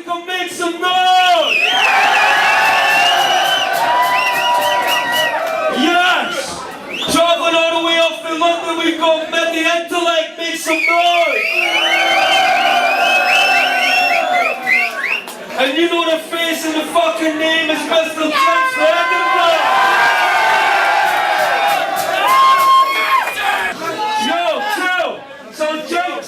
can make some noise! Yes! Traveling all the way up from London, we've got MIDI INTELLECT, make some noise! And you know the face and the fucking name is MR.JINX for Edinburgh! Yo, chill! So Jinx!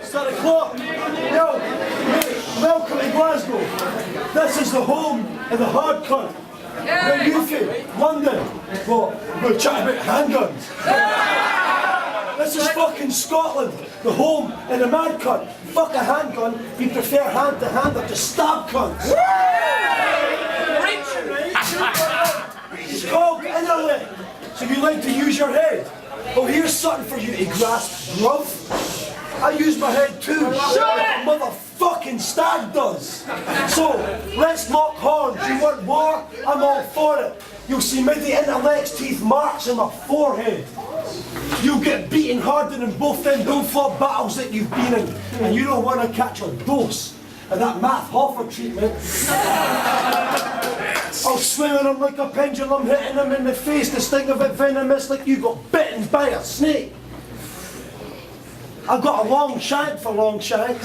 Start the clock. Yo, welcome to Glasgow. This is the home of the hard cunt. Where you from? London. What? We're chatting about handguns. This is fucking Scotland, the home of the mad cunt. Fuck a handgun, we prefer hand to hand or to stab cunts. It's called intellect. So you like to use your head? Well, here's something for you to grasp, bruv. I use my head too, like a motherfucking stag does. So, let's lock horns. You want war? I'm all for it. You'll see MIDI INTELLECT's teeth marks in my forehead. You'll get beaten harder than both them don't-flop battles that you've been in. And you don't want to catch a dose of that Math Hoffer treatment. I'll swing on them like a pendulum, hitting them in the face. The sting of it venomous like you got bitten by a snake. I've got a long shank for long shank.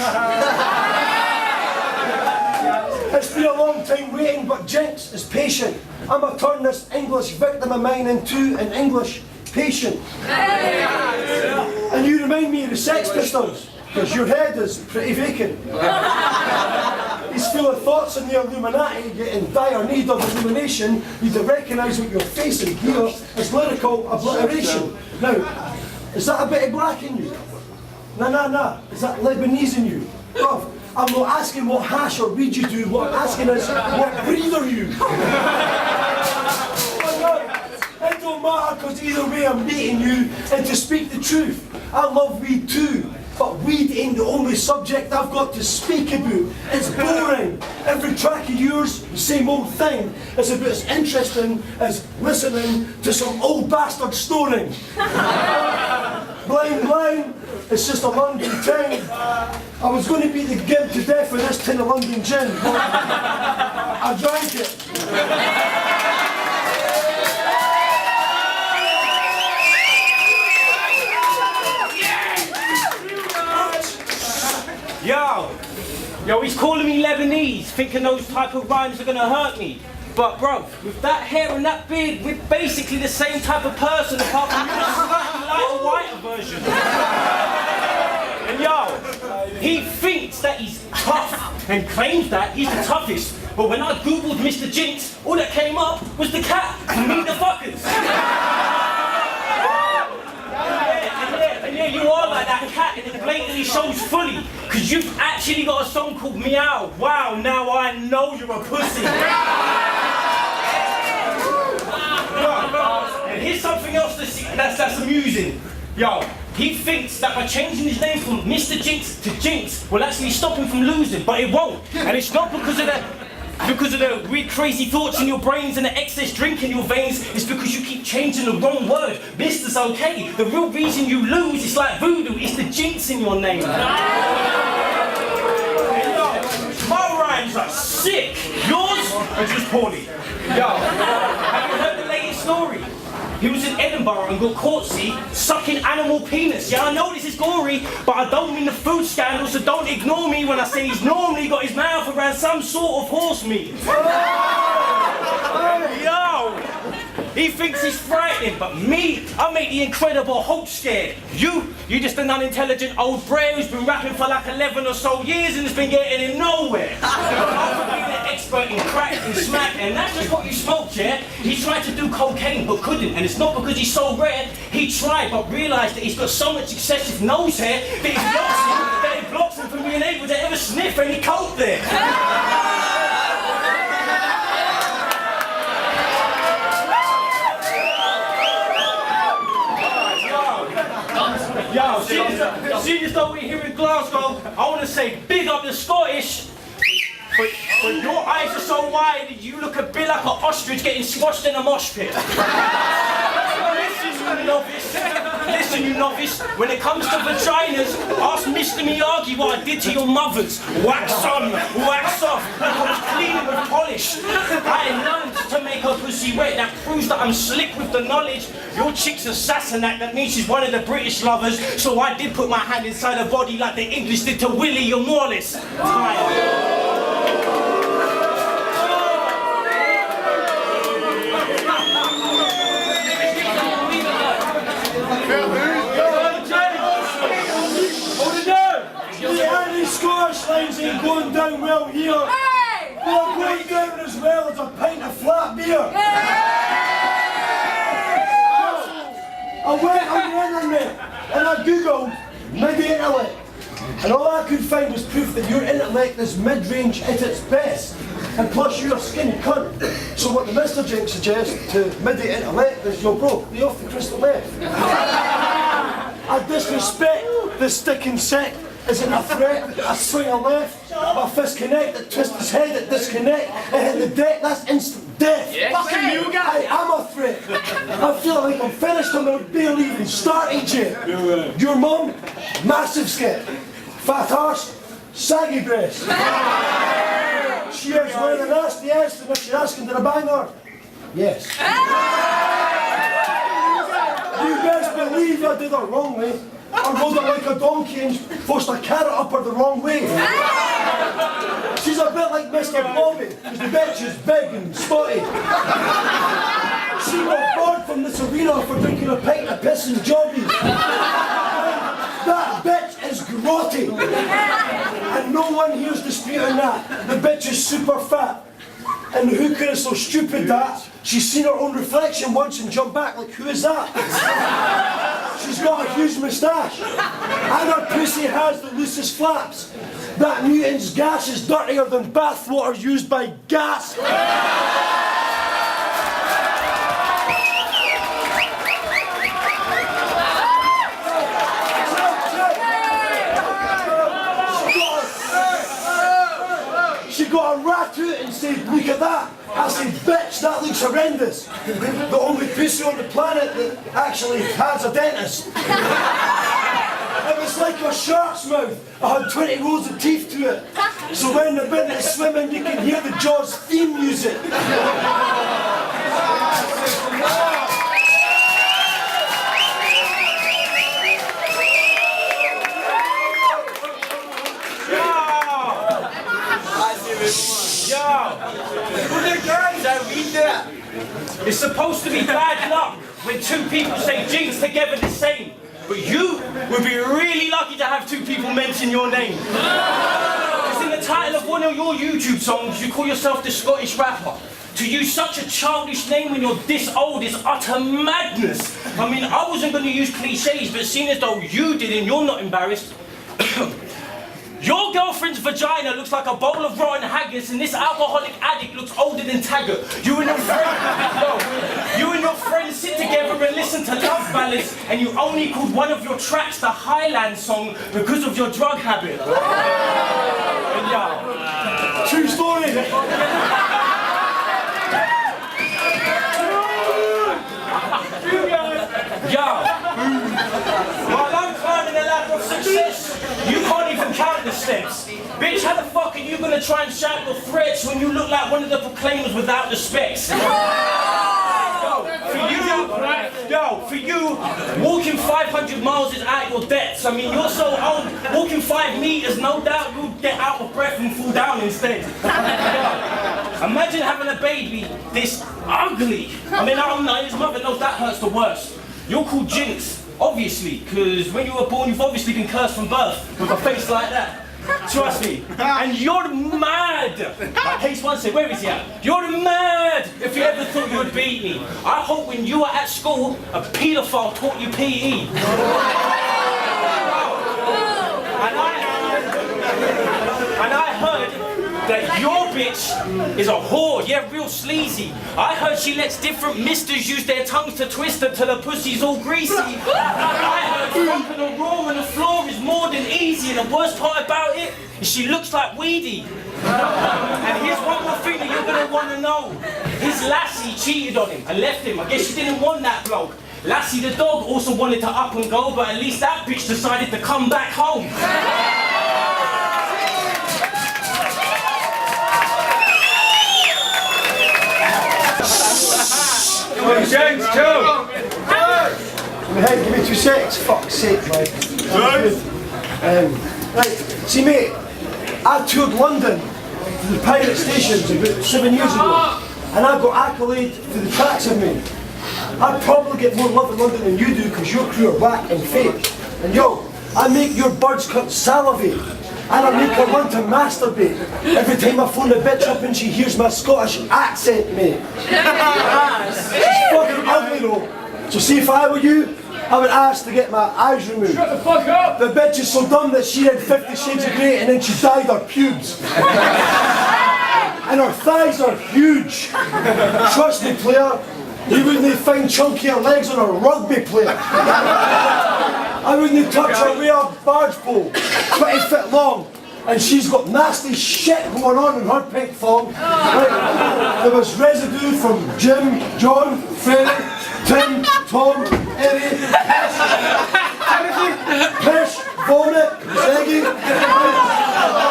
It's been a long time waiting, but Jinx is patient. I'ma turn this English victim of mine into an English patient. And you remind me of the Sex Pistols, because your head is pretty vacant. He's full of thoughts in the Illuminati, yet in dire need of illumination. You to recognise what you're facing here is lyrical obliteration. Now, is that a bit of black in you? Nah. Is that Lebanese in you? Bruv, I'm not asking what hash or weed you do, what I'm asking is, what breed are you? It don't matter, because either way I'm beating you, and to speak the truth, I love weed too. But weed ain't the only subject I've got to speak about. It's boring. Every track of yours, the same old thing, is about as interesting as listening to some old bastard snoring. Blind, it's just a London thing. I was going to beat the gimp to death with this tin of London gin, but I drank it. Yo, he's calling me Lebanese, thinking those type of rhymes are gonna hurt me. But bro, with that hair and that beard, we're basically the same type of person, apart from you're a slightly lighter, whiter version. And yo, he thinks that he's tough and claims that he's the toughest. But when I googled MR.JINX, all that came up was the cat, Meet the Fuckers. And yeah, you are like that cat, and it blatantly shows fully, because you've actually got a song called Meow. Wow, now I know you're a pussy. And here's something else that's amusing. Yo, he thinks that by changing his name from MR.JINX to Jinx will actually stop him from losing, but it won't. And it's not because of the weird crazy thoughts in your brains and the excess drink in your veins. It's because you keep changing the wrong word. Mister's okay. The real reason you lose is like voodoo. It's the jinx in your name. My rhymes are sick. Yours are just poorly. Yo, have you heard the latest story? He was in Edinburgh and got caught, see, sucking animal penis. Yeah, I know this is gory, but I don't mean the food scandal, so don't ignore me when I say he's normally got his mouth around some sort of horse meat. Yo, he thinks he's frightening, but me, I make the Incredible Hulk scared. You're just an unintelligent old brer who's been rapping for like 11 or so years and has been getting in nowhere. After being an expert in crack and smack, and that's just what you smoked, yeah? He tried to do cocaine but couldn't, and it's not because he's so rare. He tried but realised that he's got so much excessive nose hair that it blocks him from being able to ever sniff any coke there. Yo, seeing as though we're here in Glasgow, I want to say big up the Scottish. But your eyes are so wide that you look a bit like an ostrich getting squashed in a mosh pit. This is novice. Listen, you novice, when it comes to vaginas, ask Mr. Miyagi what I did to your mothers. Wax on, wax off, I was cleaning with polish. I learned to make her pussy wet. That proves that I'm slick with the knowledge. Your chick's a Sassenach, that means she's one of the British lovers. So I did put my hand inside her body like the English did to Willie or Morris. The anti-Scottish lines ain't going down well here. Hey! They're going down as well as a pint of flat beer. I went on the internet and I googled MIDI INTELLECT, and all I could find was proof that your intellect is mid-range at its best, and plus you're a skinny cunt. So what the MR.JINX suggests to MIDI INTELLECT is, yo bro, lay off the crystal meth. I disrespect the sticking sect. Isn't a threat, I swing a left, my fist connect, it twist his head, it disconnect, it hit the deck, that's instant death. Yeah, fucking you guy. I'm a threat. I feel like I'm finished, I'm barely even starting yet. Your mum, massive skip, fat arse, saggy breast. She is one of the nastiest, and if you're asking to the banger, yes. You best believe I did her wrongly. I rode her like a donkey and forced a carrot up her the wrong way. She's a bit like Mr. Bobby, because the bitch is big and spotty. She got bored from this arena for drinking a pint of piss and jobbies. That bitch is grotty. And no one here's disputing that. The bitch is super fat. And the hooker is so stupid that she's seen her own reflection once and jumped back like, who is that? She's got a huge moustache. And her pussy has the loosest flaps. That mutant's gas is dirtier than bathwater used by gas. She got a rat to it and said, look at that. I said, bitch, that looks horrendous. The only pussy on the planet that actually has a dentist. It was like a shark's mouth. I had 20 rows of teeth to it. So when the bin is swimming, you can hear the Jaws theme music. It's supposed to be bad luck when two people say jinx together the same. But you would be really lucky to have two people mention your name. It's in the title of one of your YouTube songs, you call yourself the Scottish rapper. To use such a childish name when you're this old is utter madness. I mean, I wasn't going to use cliches, but seeing as though you did and you're not embarrassed, your girlfriend's vagina looks like a bowl of rotten haggis, and this alcoholic addict looks older than Taggart. You and your friend sit together and listen to love ballads, and you only called one of your tracks the Highland song because of your drug habit. True story. While I'm climbing the ladder of success, you can't even count the steps. Bitch, how the fuck are you gonna try and shout your threats when you look like one of the proclaimers without the specs? For you, walking 500 miles is out your depths. I mean, you're so old, walking 5 meters, no doubt you'll get out of breath and fall down instead. Imagine having a baby this ugly. I mean, I don't know, his mother knows that hurts the worst. You're called Jinx, obviously, because when you were born, you've obviously been cursed from birth with a face like that. Trust me. And you're mad. Like Case One said, where is he at? You're mad if you ever thought you would beat me. I hope when you were at school, a paedophile taught you PE. And I heard that your bitch is a whore, yeah, real sleazy. I heard she lets different misters use their tongues to twist her till her pussy's all greasy. I heard thumping a raw on the floor is more than easy, and the worst part about it is she looks like Weedy. And here's one more thing that you're gonna want to know. His lassie cheated on him and left him. I guess she didn't want that bloke. Lassie the dog also wanted to up and go, but at least that bitch decided to come back home. James, chill! Hey, give me 2 seconds. Fuck's sake, mate. Right, see mate, I toured London to the pirate stations about 7 years ago, and I got accolade for the tracks of me. I probably get more love in London than you do because your crew are whack and fake. And yo, I make your birds cunt salivate, and I make her want to masturbate every time I phone the bitch up and she hears my Scottish accent, mate. She's fucking ugly though. So see, if I were you, I would ask to get my eyes removed. Shut the fuck up! The bitch is so dumb that she had 50 Shades of Grey and then she dyed her pubes. And her thighs are huge. Trust me, player, you wouldn't find chunkier legs on a rugby player. I wouldn't touch her with a barge pole, 20 foot long. And she's got nasty shit going on in her pink thong. Right? There was residue from Jim, John, Freddie, Tim, Tom, Eddie, piss, vomit, Zeggy,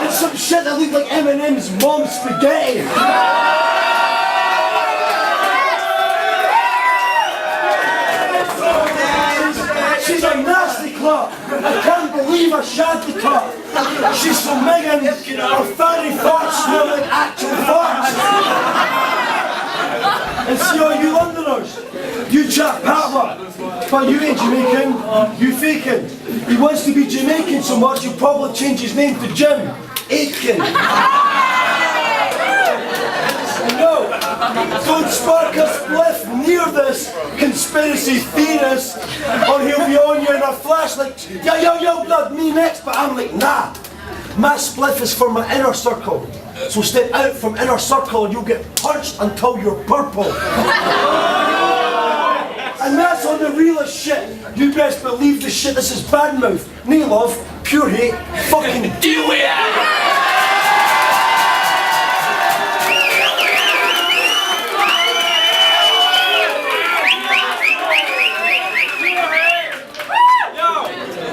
and some shit that looked like Eminem's mom's spaghetti. She's a nasty clut. I can't believe I shagged the clut. She's so Megan, her fatty farts smell like actual farts. And see all you Londoners, you chat Patma, but you ain't Jamaican, you faking. He wants to be Jamaican so much he'll probably change his name to Jim Aitken. No, don't spark a spliff near this conspiracy theorist, or he'll be on you in a flash like, yo, blood, me next, but I'm like, nah. My spliff is for my inner circle. So step out from inner circle and you'll get punched until you're purple. And that's on the realest shit. You best believe this shit. This is BADMOUTH. No love, pure hate, fucking do it!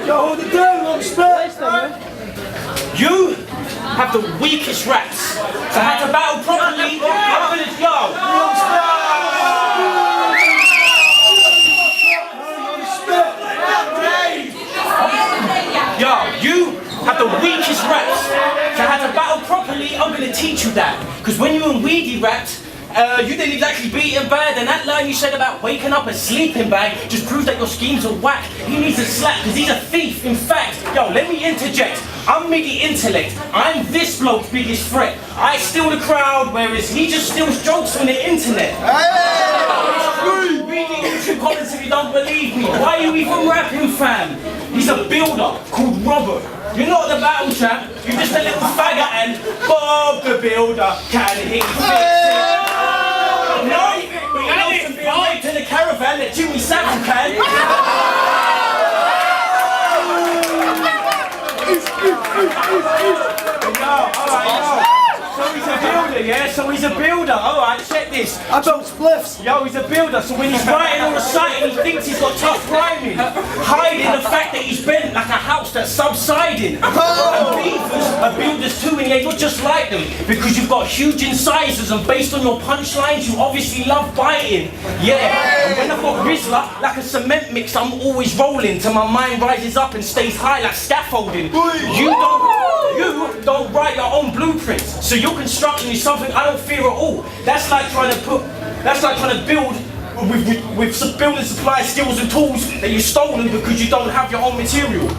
Yo, hold it down, I'm spit. You have the weakest raps. So I had to battle properly. I'm gonna go. Yo, you have the weakest raps. So I had to battle properly. I'm gonna teach you that. Because when you and Weedy rapped, you didn't exactly beat him bad, and that line you said about waking up a sleeping bag just proves that your schemes are whack. He needs a slap because he's a thief. In fact, yo, let me interject. I'm MIDI Intellect. I'm this bloke's biggest threat. I steal the crowd, whereas he just steals jokes from the internet. Hey! Read the YouTube comments if you don't believe me. Why are you even rapping, fam? He's a builder called Robert. You're not the battle champ. You're just a little faggot and Bob the Builder can he fix it? No, but you know some being raped in a caravan that Jimmy Savile can. Alright, so he's a builder, yeah? So he's a builder. Alright, check this. I built spliffs. Yo, he's a builder, so when he's writing or reciting, he thinks he's got tough rhyming, hiding the fact that he's bent like a house that's subsiding. And beavers are builders too, and yeah, you're just like them, because you've got huge incisors, and based on your punchlines, you obviously love biting. Yeah, and when I've got Rizzler, like a cement mix, I'm always rolling till my mind rises up and stays high like scaffolding. You don't write your own blueprints, so your construction is something I don't fear at all. That's like trying to build with building supply skills and tools that you've stolen because you don't have your own material.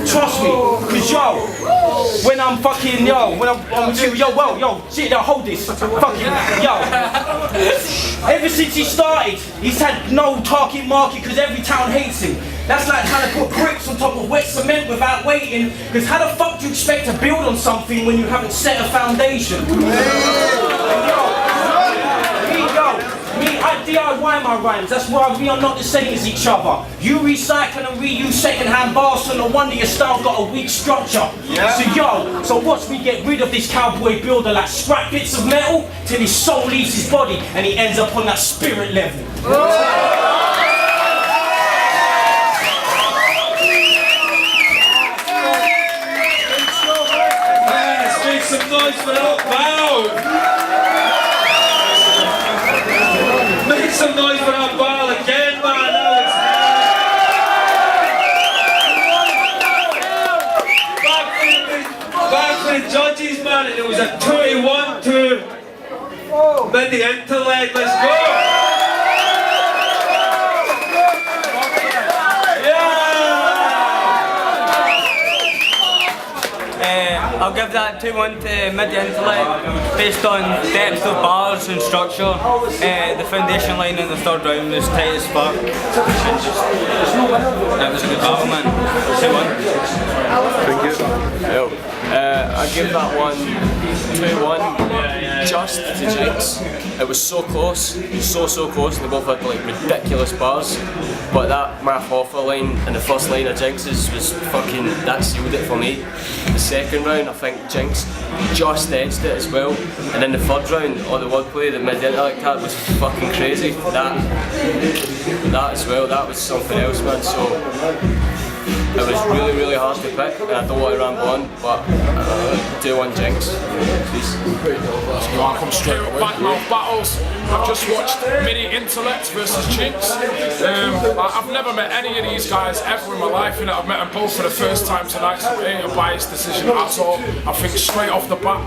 Trust me, because when I'm on material, shit, hold this, ever since he started, he's had no target market because every town hates him. That's like trying to put bricks on top of wet cement without waiting, because how the fuck do you expect to build on something when you haven't set a foundation? I DIY my rhymes, that's why we are not the same as each other. You recycle and reuse second-hand bars, so no wonder your style's got a weak structure. Yeah. So watch me get rid of this cowboy builder like scrap bits of metal till his soul leaves his body and he ends up on that spirit level. Make some noise for that bow! Make some noise for that bow again, man! Back for the judges, man, and it was a 2-1 to MIDI Intellect. Let's go! I'll give that 2-1 to MIDI Intellect based on depth of bars and structure. The foundation line in the third round was tight as fuck. That was a good battle, man. 2-1. Thank you. I give that one 2-1 just to Jinx. It was so close, so close, and they both had like ridiculous bars. But that Math Offer line and the first line of Jinx's was fucking, that sealed it for me. The second round, I think Jinx just edged it as well. And then the third round, all the wordplay that MIDI Intellect had was fucking crazy. That as well, that was something else, man. So it was really hard to pick, and I don't want to ramble on, but 2-1 Jinx. Please. I'll come straight up. BADMOUTH battles. I've just watched MIDI Intellect versus Jinx. I've never met any of these guys ever in my life, and I've met them both for the first time tonight, so it ain't a biased decision at all. I think straight off the bat,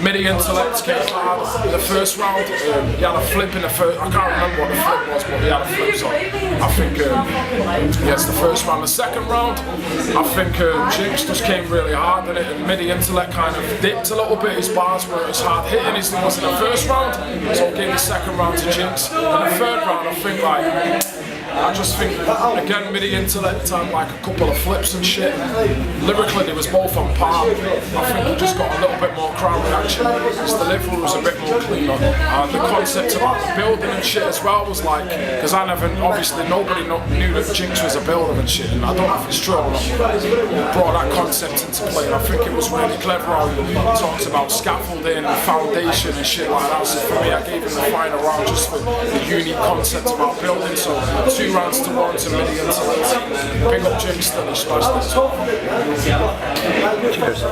MIDI Intellect came hard in the first round. He had a flip in the first, I can't remember what the flip was, but he had a flip, so I think yes, the first round. The second round, I think Jinx just came really hard in it, and MIDI Intellect kind of dipped a little bit. His bars weren't as hard hitting as he was in the first round, so I gave the second round to Jinx. And the third round, I think I just think, again, MIDI Intellect had like a couple of flips and shit. Lyrically, they was both on par. I think he just got a little bit more crowd reaction. His delivery was a bit more cleaner. And the concept about the building and shit as well was like, because obviously nobody knew that Jinx was a builder and shit, and I don't know if it's true or not, but he brought that concept into play, and I think it was really clever how he talks about scaffolding and foundation and shit like that. So for me, I gave him the final round just for the unique concept about building. So 2 rounds to 1 to MIDI Intellect. Big up Jinx, still he smashed it. Cheers.